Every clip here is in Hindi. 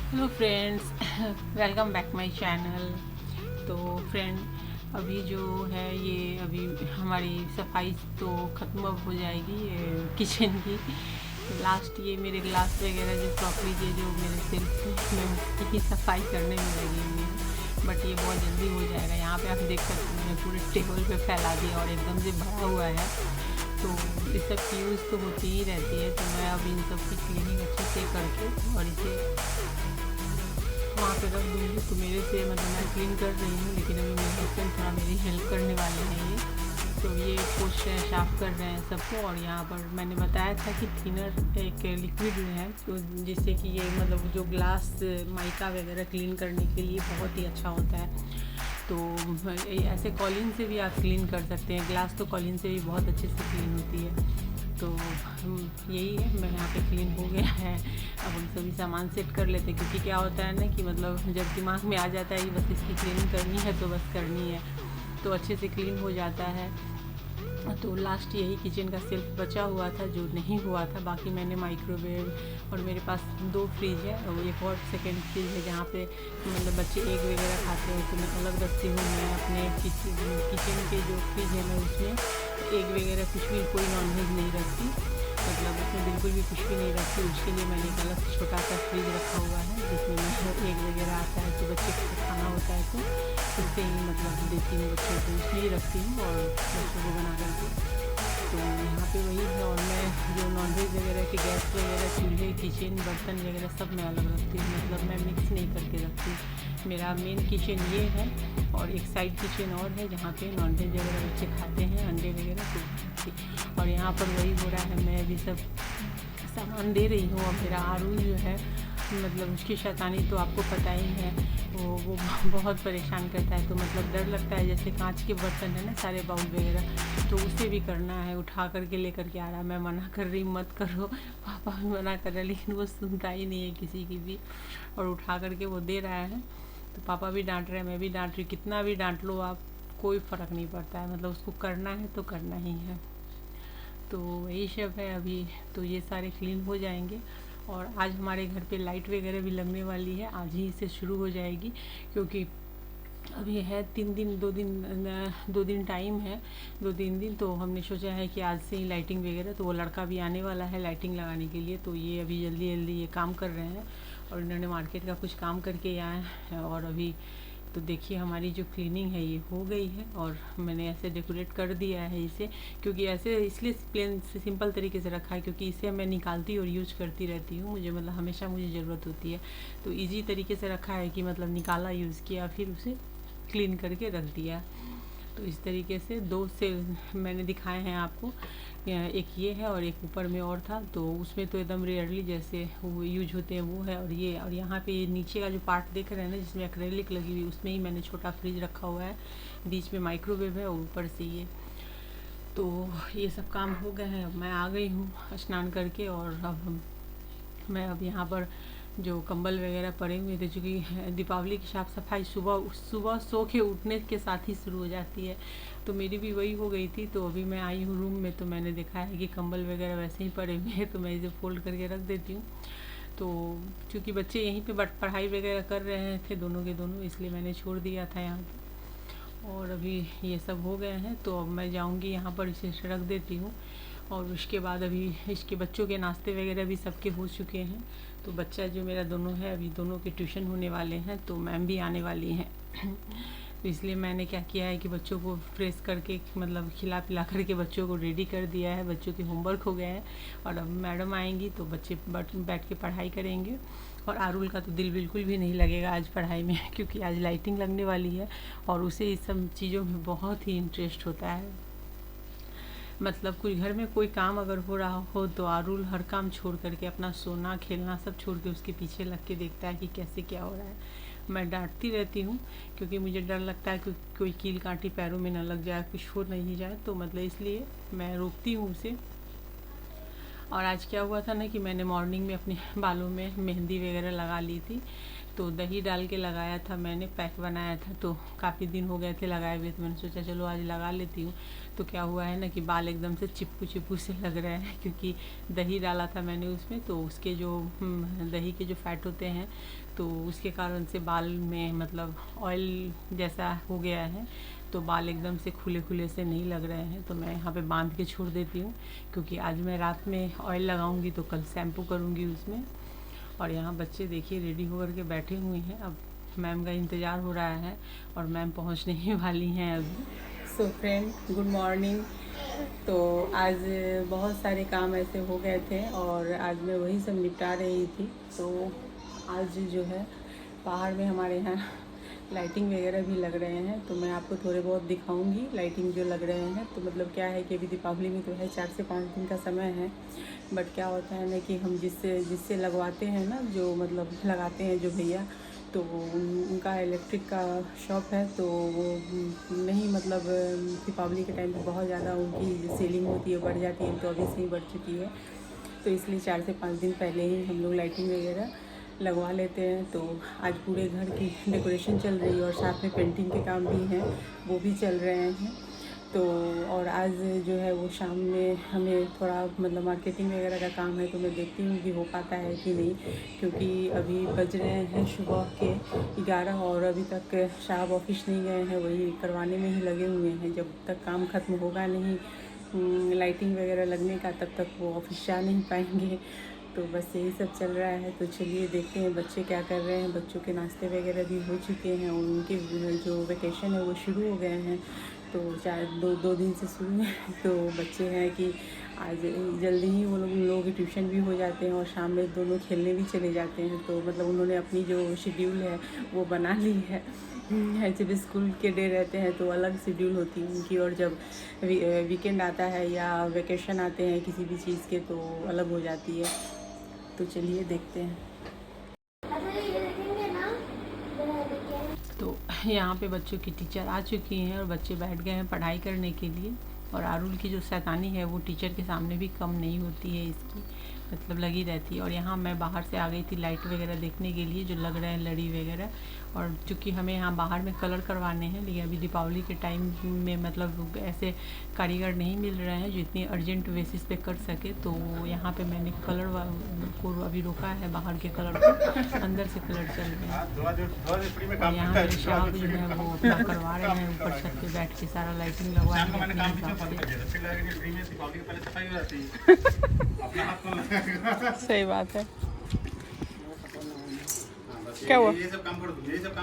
Hello friends, welcome back my channel. तो फ्रेंड, अभी जो है ये अभी हमारी सफाई तो ख़त्म अब हो जाएगी किचन की। लास्ट ये मेरे ग्लास वगैरह जो क्रॉकरी के जो मेरे सिर्फ मैं उसकी ही सफाई करने में लगी हुई हूँ, बट ये बहुत जल्दी हो जाएगा। यहाँ पे आप देख सकते हैं मैंने पूरे टेबल पे फैला दिया और एकदम से भरा हुआ है। तो इस सब की यूज़ तो होती ही रहती है, तो मैं अब इन सब की क्लीनिंग अच्छे से करके और इसे वहाँ पे रख दूँगी। तो मेरे से मतलब मैं क्लीन कर रही हूँ, लेकिन अभी मेरे हस्बैंड थोड़ा मेरी हेल्प करने वाले हैं। तो ये पोछ रहे हैं, साफ़ कर रहे हैं सबको। और यहाँ पर मैंने बताया था कि थिनर एक लिक्विड है, तो जिससे कि ये मतलब जो ग्लास माइका वगैरह क्लीन करने के लिए बहुत ही अच्छा होता है। तो ऐसे कॉलिन से भी आप क्लीन कर सकते हैं। ग्लास तो कॉलिन से भी बहुत अच्छे से क्लीन होती है। तो यही है, मैं यहाँ पे क्लीन हो गया है। अब हम सभी सामान सेट कर लेते हैं, क्योंकि क्या होता है ना कि मतलब जब दिमाग में आ जाता है कि बस इसकी क्लीनिंग करनी है तो बस करनी है, तो अच्छे से क्लीन हो जाता है। तो लास्ट यही किचन का सेल्फ बचा हुआ था जो नहीं हुआ था। बाकी मैंने माइक्रोवेव और मेरे पास 2 फ्रिज है और एक और सेकेंड फ्रिज है जहाँ पे मतलब बच्चे एग वगैरह खाते हैं, तो मैं अलग रखती हूँ। मैं अपने किचन के जो फ्रिज है मैं उसमें एग वगैरह कुछ भी कोई नॉनवेज नहीं रखती, मतलब उसमें बिल्कुल भी कुछ भी नहीं रखती। उसके लिए मैंने एक अलग छोटा सा फ्रिज रखा हुआ है जिसमें मैं एग वगैरह आता है तो बच्चे को खाना होता है तो उससे ही मतलब देती हूँ बच्चों को, उसमें ही रखती हूँ और बच्चों को बना करके। तो यहाँ पे वही है। और मैं जो नॉनवेज वगैरह के गैस वगैरह, चूल्हे, किचन, बर्तन वगैरह सब मैं अलग रखती हूँ, मतलब मैं मिक्स नहीं करके रखती। मेरा मेन किचन ये है और एक साइड किचन और है जहाँ पे नॉनवेज वगैरह बच्चे खाते हैं, अंडे वगैरह तो। और यहाँ पर वही हो रहा है, मैं अभी सब सामान दे रही हूँ। और मेरा आरू जो है मतलब उसकी शैतानी तो आपको पता ही है, वो बहुत परेशान करता है। तो मतलब डर लगता है, जैसे कांच के बर्तन है ना सारे बाउल वगैरह, तो उसे भी करना है, उठा करके लेकर के आ रहा है। मैं मना कर रही मत करो, पापा भी मना कर रहे हैं, लेकिन वो सुनता ही नहीं है किसी की भी, और उठा करके वो दे रहा है। तो पापा भी डांट रहे हैं, मैं भी डांट रही हूँ। कितना भी डांट लो आप, कोई फ़र्क नहीं पड़ता है, मतलब उसको करना है तो करना ही है। तो यही सब है अभी। तो ये सारे क्लीन हो जाएंगे। और आज हमारे घर पे लाइट वगैरह भी लगने वाली है, आज ही से शुरू हो जाएगी, क्योंकि अभी है 3 दिन 2 दिन टाइम है, 2-3 दिन। तो हमने सोचा है कि आज से ही लाइटिंग वगैरह, तो वो लड़का भी आने वाला है लाइटिंग लगाने के लिए, तो ये अभी जल्दी जल्दी ये काम कर रहे हैं। और इन्होंने मार्केट का कुछ काम करके आए हैं। और अभी तो देखिए हमारी जो क्लीनिंग है ये हो गई है, और मैंने ऐसे डेकोरेट कर दिया है इसे, क्योंकि ऐसे इसलिए प्लेन से सिंपल तरीके से रखा है क्योंकि इसे मैं निकालती और यूज करती रहती हूँ, मुझे मतलब हमेशा मुझे ज़रूरत होती है। तो इजी तरीके से रखा है कि मतलब निकाला, यूज़ किया, फिर उसे क्लीन करके रख दिया। तो इस तरीके से 2 से मैंने दिखाए हैं आपको। एक ये है और एक ऊपर में और था, तो उसमें तो एकदम रेयरली जैसे वो यूज होते हैं वो है। और ये और यहाँ पे ये नीचे का जो पार्ट देख रहे हैं ना जिसमें एक्रेलिक लगी हुई, उसमें ही मैंने छोटा फ्रिज रखा हुआ है, बीच में माइक्रोवेव है और ऊपर से ये। तो ये सब काम हो गए हैं। अब मैं आ गई हूँ स्नान करके, और मैं अब यहाँ पर जो कंबल वगैरह पड़े हुए थे, चूँकि दीपावली की साफ़ सफाई सुबह सुबह सो के उठने के साथ ही शुरू हो जाती है, तो मेरी भी वही हो गई थी। तो अभी मैं आई हूँ रूम में, तो मैंने देखा है कि कंबल वगैरह वैसे ही पड़े हुए हैं, तो मैं इसे फ़ोल्ड करके रख देती हूँ। तो चूँकि बच्चे यहीं पे पढ़ाई वगैरह कर रहे थे दोनों के दोनों, इसलिए मैंने छोड़ दिया था यहाँ पर। और अभी ये सब हो गए हैं, तो अब मैं जाऊँगी यहाँ पर, इसे रख देती हूँ। और उसके बाद अभी इसके बच्चों के नाश्ते वगैरह भी सबके हो चुके हैं। तो बच्चा जो मेरा दोनों है, अभी दोनों के ट्यूशन होने वाले हैं, तो मैम भी आने वाली हैं। तो इसलिए मैंने क्या किया है कि बच्चों को फ्रेश करके मतलब खिला पिला करके बच्चों को रेडी कर दिया है। बच्चों के होमवर्क हो गए हैं, और अब मैडम आएंगी तो बच्चे बैठ के पढ़ाई करेंगे। और आरुल का तो दिल बिल्कुल भी नहीं लगेगा आज पढ़ाई में, क्योंकि आज लाइटिंग लगने वाली है और उसे इस सब चीज़ों में बहुत ही इंटरेस्ट होता है। मतलब कोई घर में कोई काम अगर हो रहा हो तो आरुल हर काम छोड़ करके अपना सोना खेलना सब छोड़ के उसके पीछे लग के देखता है कि कैसे क्या हो रहा है। मैं डांटती रहती हूँ क्योंकि मुझे डर लगता है कि कोई कील कांटी पैरों में न लग जाए, कुछ हो नहीं जाए, तो मतलब इसलिए मैं रोकती हूँ उसे। और आज क्या हुआ था ना कि मैंने मॉर्निंग में अपने बालों में मेहंदी वगैरह लगा ली थी, तो दही डाल के लगाया था मैंने, पैक बनाया था, तो काफ़ी दिन हो गए थे लगाए हुए, तो मैंने सोचा चलो आज लगा लेती हूँ। तो क्या हुआ है ना कि बाल एकदम से चिपकू चिपकू से लग रहे हैं क्योंकि दही डाला था मैंने उसमें, तो उसके जो दही के जो फैट होते हैं तो उसके कारण से बाल में मतलब ऑयल जैसा हो गया है, तो बाल एकदम से खुले खुले से नहीं लग रहे हैं। तो मैं यहाँ पे बांध के छोड़ देती हूँ क्योंकि आज मैं रात में ऑयल लगाऊंगी तो कल शैम्पू करूँगी उसमें। और यहाँ बच्चे देखिए रेडी होकर के बैठे हुए हैं, अब मैम का इंतज़ार हो रहा है और मैम पहुँचने ही वाली हैं अभी। So friend, good morning. तो आज बहुत सारे काम ऐसे हो गए थे और आज मैं वही सब निपटा रही थी। तो आज जो है बाहर में हमारे यहाँ लाइटिंग वगैरह भी लग रहे हैं, तो मैं आपको थोड़े बहुत दिखाऊंगी लाइटिंग जो लग रहे हैं। तो मतलब क्या है कि अभी दीपावली में तो है 4 से 5 दिन का समय है, बट क्या होता है ना कि हम जिससे लगवाते हैं ना, जो मतलब लगाते हैं जो भैया, तो उनका इलेक्ट्रिक का शॉप है, तो वो नहीं मतलब दीपावली के टाइम पे बहुत ज़्यादा उनकी सेलिंग होती है, बढ़ जाती है, तो अभी से ही बढ़ चुकी है। तो इसलिए 4 से 5 दिन पहले ही हम लोग लाइटिंग वगैरह लगवा लेते हैं। तो आज पूरे घर की डेकोरेशन चल रही है और साथ में पेंटिंग के काम भी हैं, वो भी चल रहे हैं। तो और आज जो है वो शाम में हमें थोड़ा मतलब मार्केटिंग वगैरह का काम है, तो मैं देखती हूँ कि हो पाता है कि नहीं, क्योंकि अभी बज रहे हैं सुबह के 11 और अभी तक साहब ऑफिस नहीं गए हैं, वही करवाने में ही लगे हुए हैं। जब तक काम ख़त्म होगा नहीं लाइटिंग वगैरह लगने का, तब तक वो ऑफिस जा नहीं पाएंगे। तो बस यही सब चल रहा है। तो चलिए देखते हैं बच्चे क्या कर रहे हैं। बच्चों के नाश्ते वगैरह भी हो चुके हैं और उनके जो वेकेशन है वो शुरू हो गए हैं, तो 2 दिन से शुरू है। तो बच्चे हैं कि आज जल्दी ही वो लोग की ट्यूशन भी हो जाते हैं और शाम में दोनों खेलने भी चले जाते हैं। तो मतलब उन्होंने अपनी जो शेड्यूल है वो बना ली है। जब स्कूल के डे रहते हैं तो अलग शेड्यूल होती है उनकी, और जब वीकेंड आता है या वेकेशन आते हैं किसी भी चीज़ के तो अलग हो जाती है। तो चलिए देखते हैं। तो यहाँ पे बच्चों की टीचर आ चुकी हैं और बच्चे बैठ गए हैं पढ़ाई करने के लिए। और आरुल की जो शैतानी है वो टीचर के सामने भी कम नहीं होती है, इसकी मतलब लगी रहती है। और यहाँ मैं बाहर से आ गई थी लाइट वगैरह देखने के लिए जो लग रहे हैं लड़ी वगैरह, और चूँकि हमें यहाँ बाहर में कलर करवाने हैं, लेकिन अभी दीपावली के टाइम में मतलब ऐसे कारीगर नहीं मिल रहे हैं जो इतनी अर्जेंट बेसिस पे कर सके। तो यहाँ पे मैंने कलर को अभी रोका है, बाहर के कलर को, अंदर से कलर चल रहे हैं। और यहाँ मेरे शाह जो है वो अपना करवा रहे हैं ऊपर छत पे बैठ के, सारा लाइटिंग लगवा रहे हैं। सही बात है। क्या हुआ? ये सब काम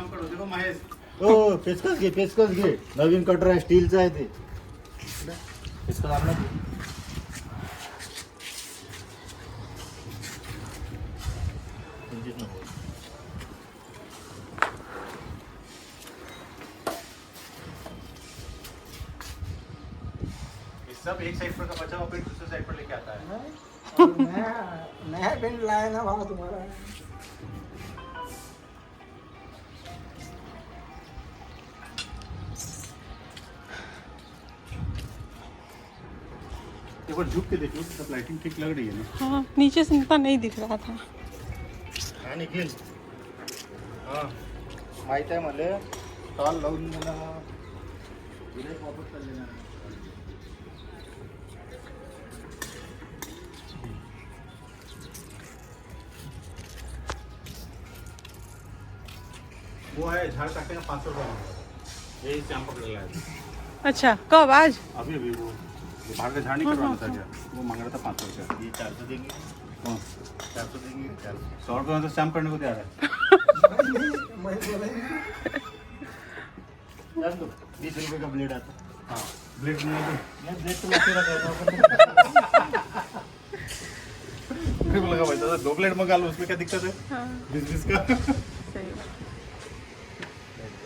करो देखो महेश, ओ पेचकस घे नवीन कटर आहे, स्टीलचा आहे ते पेचकस आणला तू। सब एक साइड पर का बचा हुआ पेंट दूसरे साइड पर लेके आता है। नया पेंट लाया ना बाबा तुम्हारा। एक बार झुक के देखो, सब लाइटिंग ठीक लग रही है ना? हाँ, नीचे से इतना नहीं दिख रहा था। हाँ निखिल, हाँ माहित आहे मला, स्टॉल लावून मला गिऱ्हाईक वापस कर लेना। वो है झाड़ काटने का 500 रुपये, यही से हम पकड़ लाए थे। अच्छा, कब? आज? अभी वो बाहर का झाड़ नहीं करवाना था क्या, वो मांग रहा था 500 रुपये। ये 400 देंगे। कौन 400 देंगे? 100 रुपये में तो स्टैम्प करने को तैयार है। 20 रुपये का ब्लेड आता। हाँ ब्लेड नहीं, ब्लेड तो लाते रहता है। लगा भाई तो 2 ब्लेड मंगा लो, उसमें क्या दिक्कत है? हाँ, 20 का। सही बात।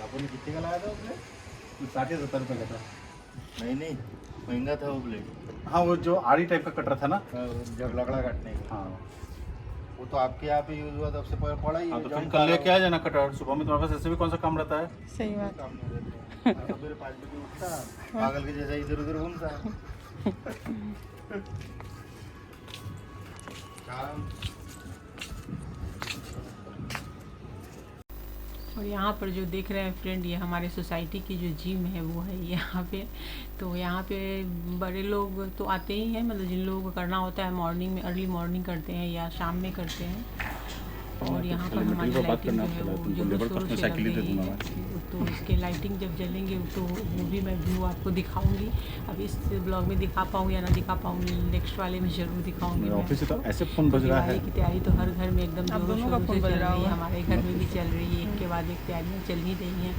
आपने कितने का लगाया था उसने? 60 या 70 रुपये का था। नहीं महंगा था वो ब्लेड। हाँ वो जो आड़ी टाइप का कटर था ना। जब लकड़ा काटने का। हाँ वो तो आपके यहाँ पे यूज हुआ तब से पड़ा ही हाँ, है। तो जंग फिर कल लेके आ जाना कटर। सुबह में तुम्हारे पास ऐसे भी कौन सा काम रहता है। सही बात। काम नहीं रहता है। सवेरे 5 बजे उठता पागल के जैसा इधर उधर घूमता काम। और यहाँ पर जो देख रहे हैं फ्रेंड, ये हमारे सोसाइटी की जो जिम है वो है यहाँ पे। तो यहाँ पे बड़े लोग तो आते ही हैं, मतलब जिन लोगों को करना होता है मॉर्निंग में, अर्ली मॉर्निंग करते हैं या शाम में करते हैं। और यहाँ पर हमारी लाइटिंग जो है वो जोरों शोरों से लग रही है। तो इसके लाइटिंग जब जलेंगे तो वो भी मैं व्यू आपको दिखाऊंगी। अब इस ब्लॉग में दिखा पाऊँ या ना दिखा पाऊँ, नेक्स्ट वाले में ज़रूर दिखाऊंगी। ऑफिस से तो ऐसे फोन बज रहा है। दिवाली की तैयारी तो हर घर में एकदम जोरों शोरों से चल रही है, हमारे घर में भी चल रही है। एक के बाद एक तैयारियाँ चल ही रही हैं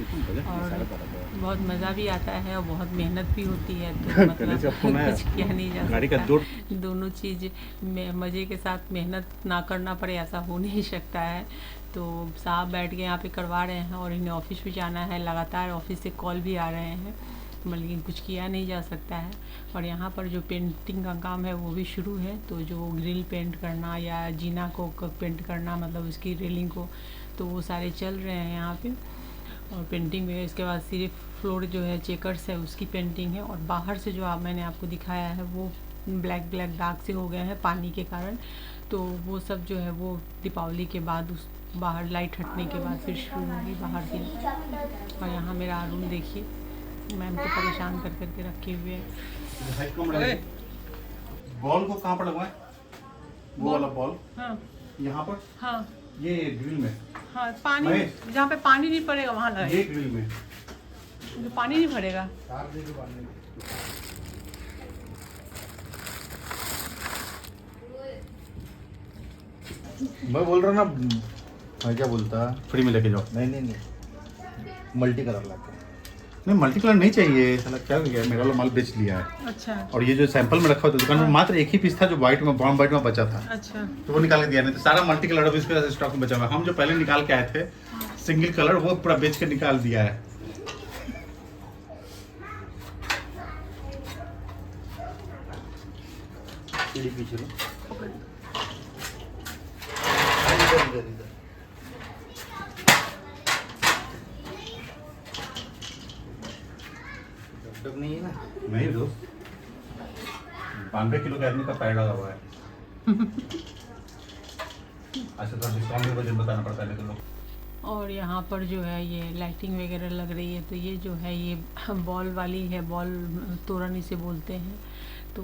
और बहुत मज़ा भी आता है और बहुत मेहनत भी होती है। तो मतलब कुछ किया नहीं जा सकता। दोनों चीज़ में मज़े के साथ मेहनत ना करना पड़े ऐसा हो नहीं सकता है। तो साहब बैठ के यहाँ पे करवा रहे हैं और इन्हें ऑफिस भी जाना है, लगातार ऑफिस से कॉल भी आ रहे हैं, बल्कि कुछ किया नहीं जा सकता है। और यहाँ पर जो पेंटिंग का काम है वो भी शुरू है। तो जो ग्रिल पेंट करना या जीना को पेंट करना, मतलब उसकी रेलिंग को, तो वो सारे चल रहे हैं यहाँ पे। और पेंटिंग में इसके बाद सिर्फ फ्लोर जो है चेकर्स है उसकी पेंटिंग है। और बाहर से जो मैंने आपको दिखाया है वो ब्लैक दाग से हो गए हैं पानी के कारण। तो वो सब जो है वो दीपावली के बाद उस बाहर लाइट हटने के बाद फिर शुरू होगी बाहर की। और यहाँ मेरा रूम देखिए, मैम को परेशान कर करके रखे हुए हैं। बॉल को कहाँ पर लगवाएं? वो वाला बॉल हाँ यहाँ पर। हाँ ये ग्रिल में। हाँ, पानी जहाँ पे पानी नहीं पड़ेगा वहाँ लगे। ये ग्रिल में जो पानी नहीं पड़ेगा। मैं बोल रहा ना, मैं क्या बोलता, फ्री में लेके जाओ। नहीं मल्टी कलर लाते हैं। नहीं मल्टी कलर नहीं चाहिए, साला क्या हो गया, मेरा वाला माल बेच लिया है। अच्छा और ये जो सैंपल में रखा हुआ था दुकान में मात्र एक ही पीस था जो व्हाइट में, बॉम्ब व्हाइट में बचा था। अच्छा, तो वो निकाल के दिया, नहीं तो सारा मल्टी कलर अभी इसके स्टॉक में बचा हुआ है। हम जो पहले निकाल के आए थे सिंगल कलर, वो पूरा बेच के निकाल दिया है। पीछे लो। इधर डब नहीं है ना। नहीं दोस्त, 92 किलो के आदमी का पैर लगा हुआ है। अच्छा थोड़ा डिस्काउंट भी वजन बताना पड़ता है तो लोग। और यहाँ पर जो है ये लाइटिंग वगैरह लग रही है। तो ये जो है ये बॉल वाली है, बॉल तोरण इसे बोलते हैं। तो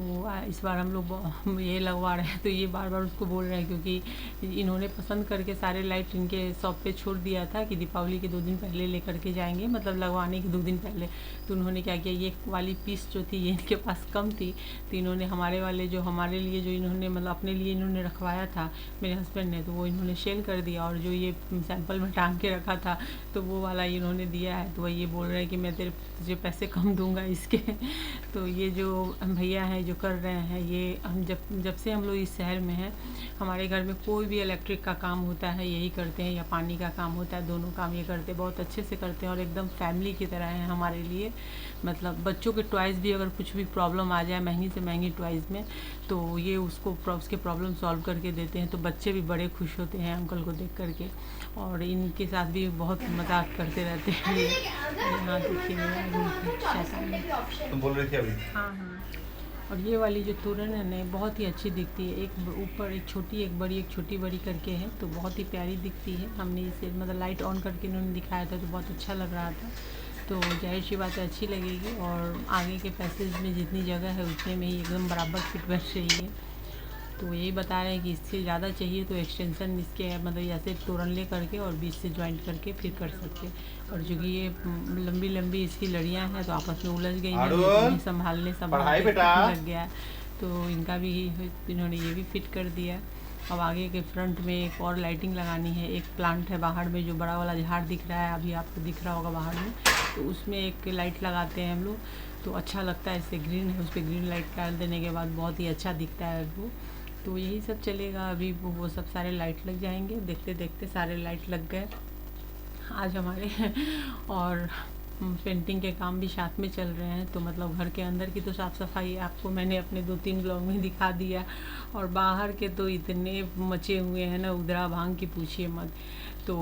इस बार हम लोग ये लगवा रहे हैं। तो ये बार बार उसको बोल रहे हैं क्योंकि इन्होंने पसंद करके सारे लाइट इनके शॉप पे छोड़ दिया था कि दीपावली के 2 दिन पहले लेकर के जाएंगे, मतलब लगवाने के 2 दिन पहले। तो उन्होंने क्या किया, ये वाली पीस जो थी ये इनके पास कम थी, तो इन्होंने हमारे वाले जो हमारे लिए जो इन्होंने मतलब अपने लिए इन्होंने रखवाया था मेरे हस्बैंड ने, तो वो इन्होंने सेल कर दिया। और जो ये सैंपल में टांग के रखा था तो वो वाला इन्होंने दिया है। तो वह ये बोल रहे हैं कि मैं तुझे पैसे कम दूंगा इसके। तो ये जो भैया हैं जो कर रहे हैं, ये हम जब से हम लोग इस शहर में हैं, हमारे घर में कोई भी इलेक्ट्रिक का काम होता है यही करते हैं, या पानी का काम होता है, दोनों काम ये करते हैं, बहुत अच्छे से करते हैं। और एकदम फैमिली की तरह है हमारे लिए। मतलब बच्चों के टॉयज़ भी अगर कुछ भी प्रॉब्लम आ जाए महंगी से महंगी टॉयज़ में, तो ये उसके प्रॉब्लम सॉल्व करके देते हैं। तो बच्चे भी बड़े खुश होते हैं अंकल को देख करके, और इनके साथ भी बहुत मजाक करते रहते हैं। यहाँ देखिए तुम बोल रहे थे अभी। हाँ। और ये वाली जो तोरण है ना बहुत ही अच्छी दिखती है। एक ऊपर एक छोटी एक बड़ी, एक छोटी बड़ी करके है, तो बहुत ही प्यारी दिखती है। हमने इसे मतलब लाइट ऑन करके इन्होंने दिखाया था तो बहुत अच्छा लग रहा था। तो जाहिर सी बात है अच्छी लगेगी। और आगे के पैसेज में जितनी जगह है उतने में ही एकदम बराबर फिट बैठ रही है। तो यही बता रहे हैं कि इससे ज़्यादा चाहिए तो एक्सटेंशन इसके मतलब ऐसे तोरण ले करके और बीच से ज्वाइंट करके फिर कर सकते। और चूँकि ये लंबी लंबी इसकी लड़ियाँ हैं तो आपस में उलझ गई हैं, संभालने लग गया है। तो इनका भी इन्होंने ये भी फिट कर दिया। अब आगे के फ्रंट में एक और लाइटिंग लगानी है। एक प्लांट है बाहर में जो बड़ा वाला झाड़ दिख रहा है, अभी आपको दिख रहा होगा बाहर में, तो उसमें एक लाइट लगाते हैं हम लोग, तो अच्छा लगता है। इससे ग्रीन है, उस पर ग्रीन लाइट डाल देने के बाद बहुत ही अच्छा दिखता है वो। तो यही सब चलेगा अभी, वो सब सारे लाइट लग जाएंगे। देखते देखते सारे लाइट लग गए आज हमारे। और पेंटिंग के काम भी साथ में चल रहे हैं। तो मतलब घर के अंदर की तो साफ़ सफाई आपको मैंने अपने 2-3 ब्लॉग में दिखा दिया, और बाहर के तो इतने मचे हुए हैं ना, उधरा भांग की पूछिए मत। तो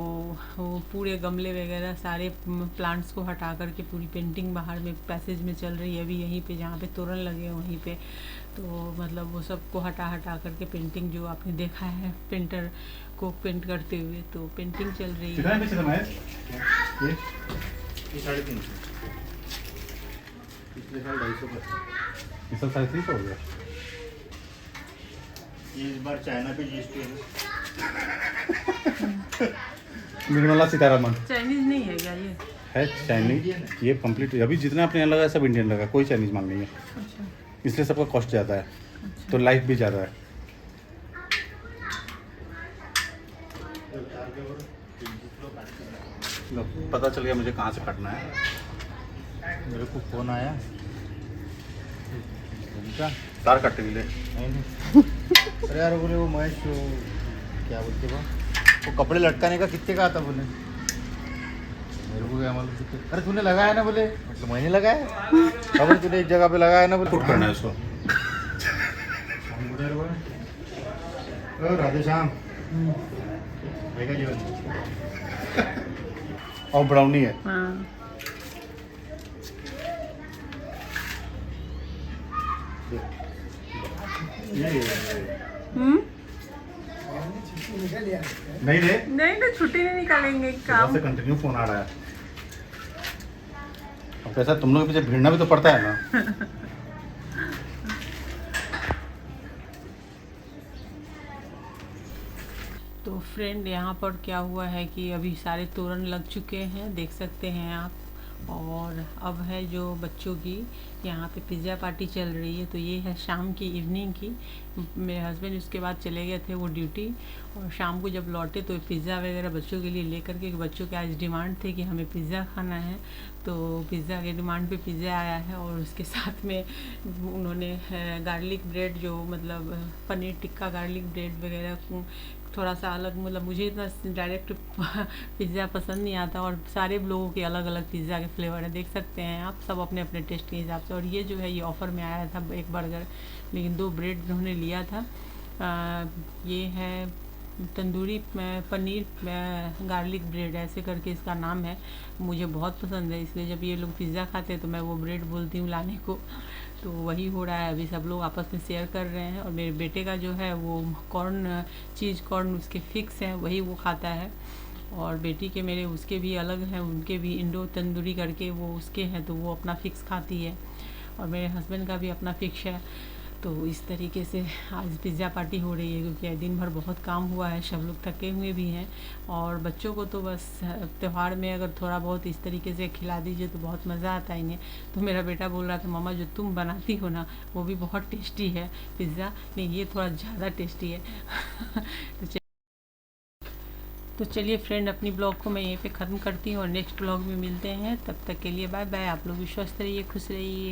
वो पूरे गमले वगैरह सारे प्लांट्स को हटा करके पूरी पेंटिंग बाहर में पैसेज में चल रही है अभी, यहीं पे जहाँ पे तोरण लगे हैं वहीं पे। तो मतलब वो सब को हटा करके पेंटिंग जो आपने देखा है पेंटर को पेंट करते हुए, तो पेंटिंग चल रही कितना है। पैसे कमाए ये? ये 350, पिछले साल 250 का। इस साल 350 हो गया। ये इस बार चाइना पे जीएसटी है। निर्मला सीतारमण चाइनीज नहीं है क्या ये? है चाइनीज, ये कंप्लीट अभी जितना अपने यहाँ लगा है सब इंडियन लगा, कोई चाइनीज माल नहीं है, अच्छा इसलिए सबका कॉस्ट ज़्यादा है, तो लाइफ भी ज़्यादा है। लो, पता चल गया मुझे कहाँ से काटना है। मेरे को फोन आया उनका, तार काटने के लिए। नहीं अरे यार बोले वो महेश वो क्या बोलते वो कपड़े लटकाने का कितने का आता बोले। मेरे को क्या मालूम कितने, अरे तूने लगाया ना बोले, मतलब मैंने लगाया। खबर तूने एक जगह पे लगाया ना बोले। पुट करना है उसको। राधे श्याम देखा जीवन और ब्राउनी है। हाँ निकल गया। नहीं रे, नहीं तो छुट्टी नहीं निकालेंगे काम। से कंटिन्यू फोन आ रहा है। अब कैसा तुम लोग के पीछे भिड़ना भी तो पड़ता है ना। तो फ्रेंड यहाँ पर क्या हुआ है कि अभी सारे तोरण लग चुके हैं, देख सकते हैं आप। और अब है जो बच्चों की यहाँ पे पिज़्ज़ा पार्टी चल रही है। तो ये है शाम की इवनिंग की। मेरे हस्बैंड उसके बाद चले गए थे वो ड्यूटी, और शाम को जब लौटे तो पिज़्ज़ा वगैरह बच्चों के लिए लेकर के, बच्चों के आज डिमांड थे कि हमें पिज़्ज़ा खाना है, तो पिज़्ज़ा के डिमांड पे पिज़्ज़ा आया है। और उसके साथ में उन्होंने गार्लिक ब्रेड, जो मतलब पनीर टिक्का गार्लिक ब्रेड वगैरह, थोड़ा सा अलग, मतलब मुझे इतना डायरेक्ट पिज़्ज़ा पसंद नहीं आता, और सारे लोगों के अलग अलग पिज़्ज़ा के फ्लेवर है, देख सकते हैं आप, सब अपने अपने टेस्ट के हिसाब से। और ये जो है ये ऑफ़र में आया था एक बर्गर, लेकिन 2 ब्रेड उन्होंने लिया था। ये है तंदूरी पनीर गार्लिक ब्रेड ऐसे करके इसका नाम है। मुझे बहुत पसंद है, इसलिए जब ये लोग पिज़्ज़ा खाते हैं तो मैं वो ब्रेड बोलती हूँ लाने को। तो वही हो रहा है अभी, सब लोग आपस में शेयर कर रहे हैं। और मेरे बेटे का जो है वो कॉर्न, चीज़ कॉर्न उसके फिक्स हैं, वही वो खाता है। और बेटी के मेरे उसके भी अलग हैं, उनके भी इंडो तंदूरी करके वो उसके हैं, तो वो अपना फिक्स खाती है। और मेरे हस्बैंड का भी अपना फिक्स है। तो इस तरीके से आज पिज़्ज़ा पार्टी हो रही है, क्योंकि दिन भर बहुत काम हुआ है, सब लोग थके हुए भी हैं। और बच्चों को तो बस त्यौहार में अगर थोड़ा बहुत इस तरीके से खिला दीजिए तो बहुत मज़ा आता है इन्हें। तो मेरा बेटा बोल रहा था, मम्मा जो तुम बनाती हो ना वो भी बहुत टेस्टी है पिज़्ज़ा, नहीं ये थोड़ा ज़्यादा टेस्टी है। तो चलिए फ्रेंड, अपनी ब्लॉग को मैं यहीं पे ख़त्म करती हूँ, और नेक्स्ट ब्लॉग में मिलते हैं। तब तक के लिए बाय बाय। आप लोग भी स्वस्थ रहिए, खुश रहिए।